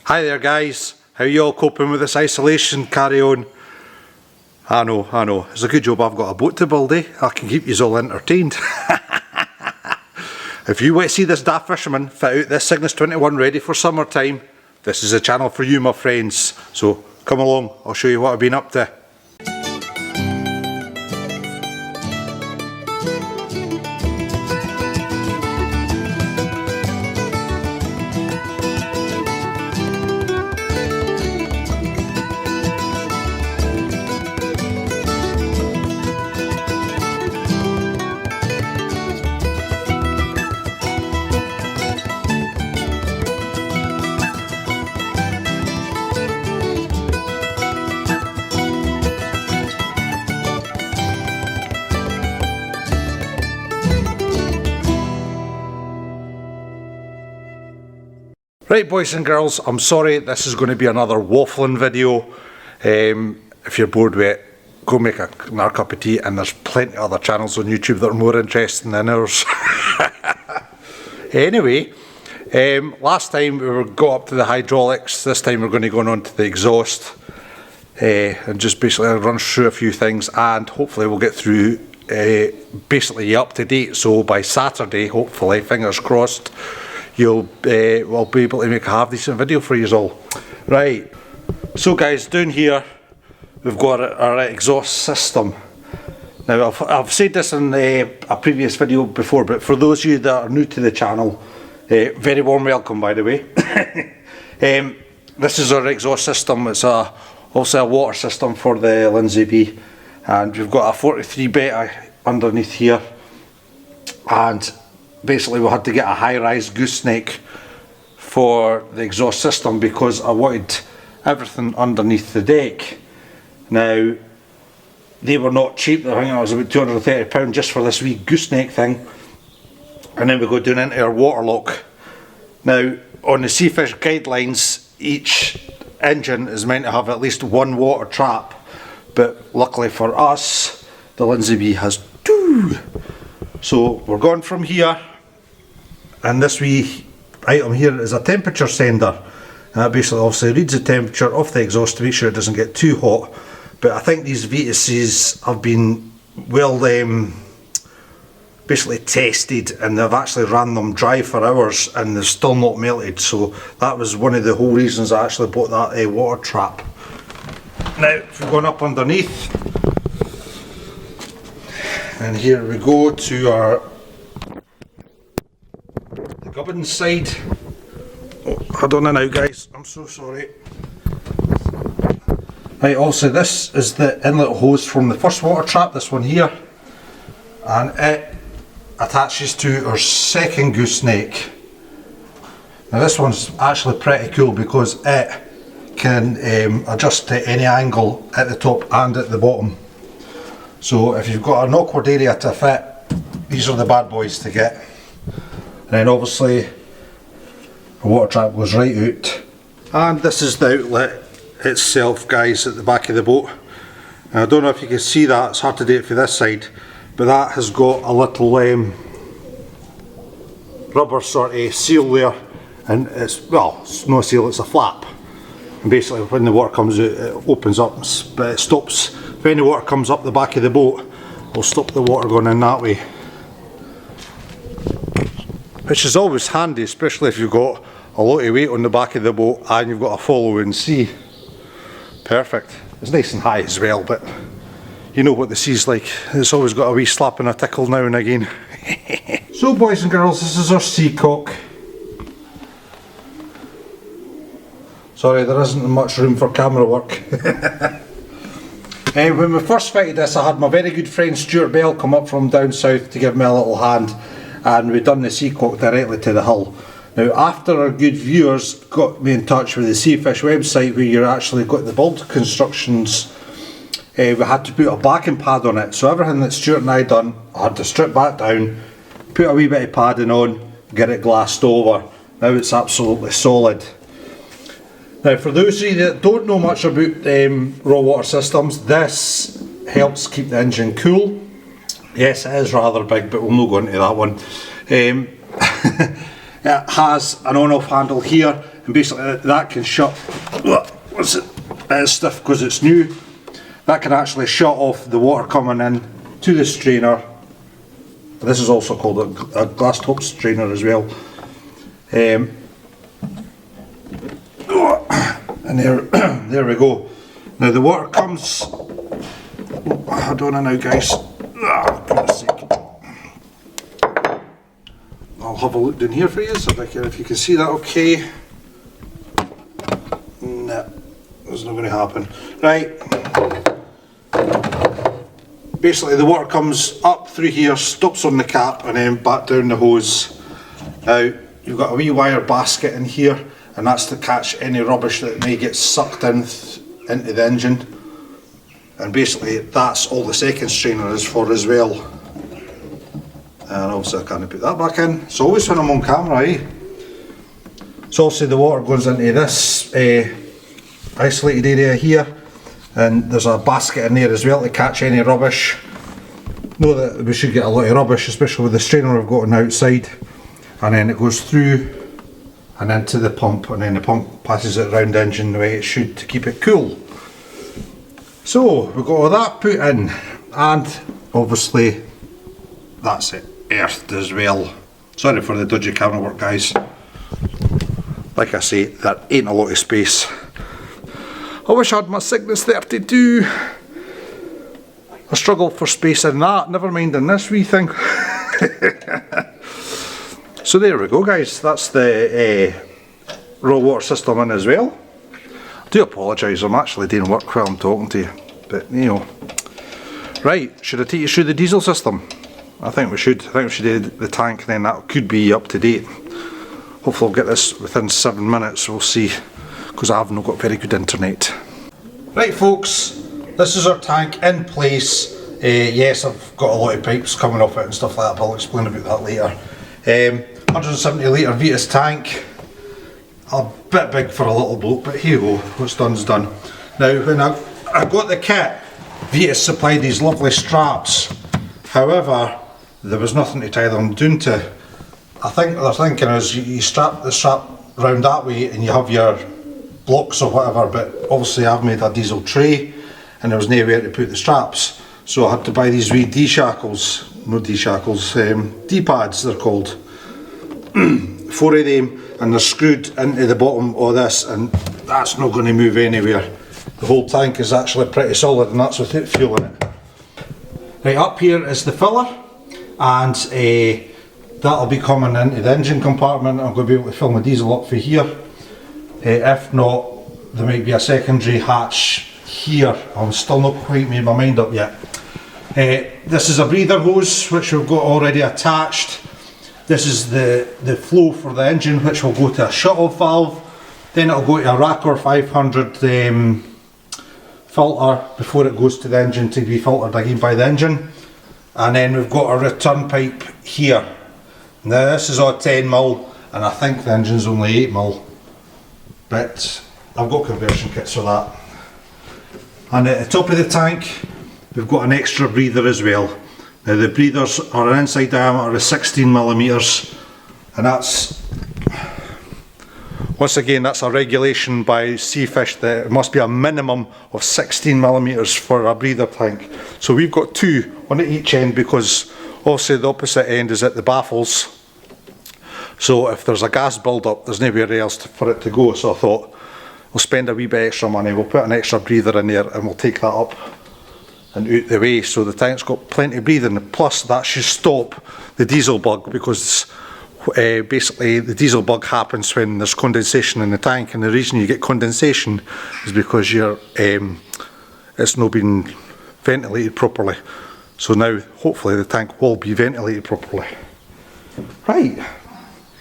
Hi there guys, how you all coping with this isolation carry on? I know, it's a good job I've got a boat to build, eh? I can keep you all entertained. If you want to see this daft fisherman fit out this Cygnus 21 ready for summertime, this is a channel for you my friends, so come along, I'll show you what I've been up to. Right boys and girls, I'm sorry this is going to be another waffling video. If you're bored with it, go make another cup of tea, and there's plenty of other channels on YouTube that are more interesting than ours. Anyway, last time we got up to the hydraulics, this time we're going to go on to the exhaust and just basically run through a few things, and hopefully we'll get through basically up to date, so by Saturday, hopefully, fingers crossed, we'll be able to make a half decent video for you all. Right, so guys, down here we've got our exhaust system. Now I've said this in a previous video before, but for those of you that are new to the channel, very warm welcome by the way. This is our exhaust system. It's also a water system for the Lindsay B, and we've got a 43 beta underneath here, and basically we had to get a high-rise gooseneck for the exhaust system because I wanted everything underneath the deck. Now they were not cheap, I think it was about £230 just for this wee gooseneck thing, and then we go down into our waterlock. Now on the Seafish guidelines, each engine is meant to have at least one water trap, but luckily for us the Lindsay B has two. So we're going from here, and this wee item here is a temperature sender. Basically obviously reads the temperature of the exhaust to make sure it doesn't get too hot. But I think these Vetuses have been well basically tested, and they've actually ran them dry for hours and they've still not melted, so that was one of the whole reasons I actually bought that water trap. Now if we're going up underneath, and here we go to our gubbins side. Oh, hold on now guys, I'm so sorry. Right, also this is the inlet hose from the first water trap, this one here, and it attaches to our second gooseneck. Now this one's actually pretty cool because it can adjust to any angle at the top and at the bottom. So if you've got an awkward area to fit, these are the bad boys to get. And then obviously the water trap goes right out, and this is the outlet itself guys at the back of the boat. Now, I don't know if you can see that, it's hard to do it from this side, but that has got a little rubber sort of seal there, and it's no seal, it's a flap, and basically when the water comes out it opens up, but it stops. If any water comes up the back of the boat, it'll stop the water going in that way, which is always handy, especially if you've got a lot of weight on the back of the boat and you've got a following sea. Perfect. It's nice and high as well, but you know what the sea's like, it's always got a wee slap and a tickle now and again. So boys and girls, this is our seacock. Sorry, there isn't much room for camera work. When we first fitted this, I had my very good friend Stuart Bell come up from down south to give me a little hand, and we done the seacock directly to the hull. Now after our good viewers got me in touch with the Seafish website, where you actually got the build constructions, we had to put a backing pad on it. So everything that Stuart and I done, I had to strip that down, put a wee bit of padding on, get it glassed over. Now it's absolutely solid. Now for those of you that don't know much about raw water systems, this helps keep the engine cool. Yes, it is rather big, but we'll not go into that one. It has an on-off handle here. and basically that can shut, what's it, it's stiff because it's new, that can actually shut off the water coming in to the strainer. This is also called a glass top strainer as well. And there we go. Now the water comes, I don't know now guys, for goodness sake. I'll have a look down here for you, so if you can see that okay. No, that's not going to happen. Right, basically the water comes up through here, stops on the cap and then back down the hose. Now you've got a wee wire basket in here, and that's to catch any rubbish that may get sucked in into the engine. And basically that's all the second strainer is for as well. And obviously I can't put that back in. So always when I'm on camera, so obviously the water goes into this isolated area here, and there's a basket in there as well to catch any rubbish. Know that we should get a lot of rubbish, especially with the strainer we've got on the outside. And then it goes through and into the pump, and then the pump passes it around the engine the way it should to keep it cool. So we've got all that put in, and obviously that's it earthed as well. Sorry for the dodgy camera work guys. Like I say, there ain't a lot of space. I wish I had my Cygnus 32. I struggle for space in that, never mind in this wee thing. So there we go guys, that's the raw water system in as well. I do apologise, I'm actually doing work while I'm talking to you, but you know. Right, should I take you through the diesel system? I think we should. I think we should do the tank, and then that could be up to date. Hopefully I'll get this within 7 minutes, we'll see, because I have not got very good internet. Right folks, this is our tank in place. Yes, I've got a lot of pipes coming off it and stuff like that, but I'll explain about that later. 170 litre Vitas tank, a bit big for a little boat, but here you go, what's done's done. Now when I got the kit, Vitas supplied these lovely straps, however there was nothing to tie them down to. I think what they're thinking is you strap the strap round that way and you have your blocks or whatever, but obviously I've made a diesel tray and there was nowhere to put the straps, so I had to buy these wee D-shackles, no D-shackles, D-pads they're called. 4 of them, and they're screwed into the bottom of this, and that's not going to move anywhere. The whole tank is actually pretty solid, and that's without fuel in it. Right, up here is the filler, and that'll be coming into the engine compartment. I'm going to be able to fill my diesel up for here. If not, there might be a secondary hatch here. I'm still not quite made my mind up yet. This is a breather hose which we've got already attached. This is the flow for the engine, which will go to a shut-off valve. Then it'll go to a Racker 500 filter before it goes to the engine to be filtered again by the engine. And then we've got a return pipe here. Now this is all 10mm, and I think the engine's only 8mm, but I've got conversion kits for that. And at the top of the tank we've got an extra breather as well. Now the breathers are an inside diameter of 16mm, and that's, once again, that's a regulation by Seafish that it must be a minimum of 16mm for a breather tank. So we've got 2, one at each end, because obviously the opposite end is at the baffles. So if there's a gas build up, there's nowhere else for it to go. So I thought we'll spend a wee bit extra money, we'll put an extra breather in there and we'll take that up and out the way, so the tank's got plenty of breathing. Plus that should stop the diesel bug, because basically the diesel bug happens when there's condensation in the tank, and the reason you get condensation is because it's not been ventilated properly. So now hopefully the tank will be ventilated properly. Right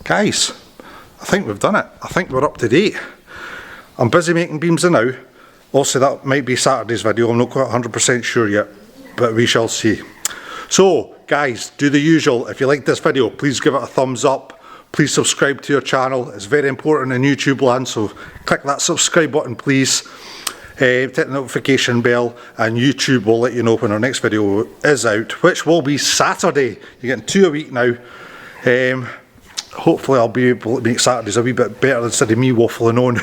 guys, I think we've done it. I think we're up to date. I'm busy making beams now. Also, that might be Saturday's video, I'm not quite 100% sure yet, but we shall see. So guys, do the usual. If you like this video, please give it a thumbs up. Please subscribe to your channel, it's very important in YouTube land, so click that subscribe button please. Hit the notification bell, and YouTube will let you know when our next video is out, which will be Saturday. You're getting 2 a week now. hopefully I'll be able to make Saturdays a wee bit better instead of me waffling on.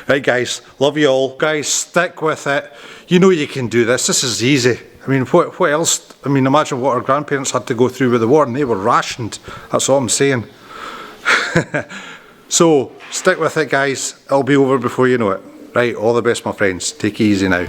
Right guys, love you all. Guys, stick with it. You know you can do this. This is easy. I mean, what else? I mean, imagine what our grandparents had to go through with the war and they were rationed. That's all I'm saying. So, stick with it guys. It'll be over before you know it. Right, all the best my friends. Take it easy now.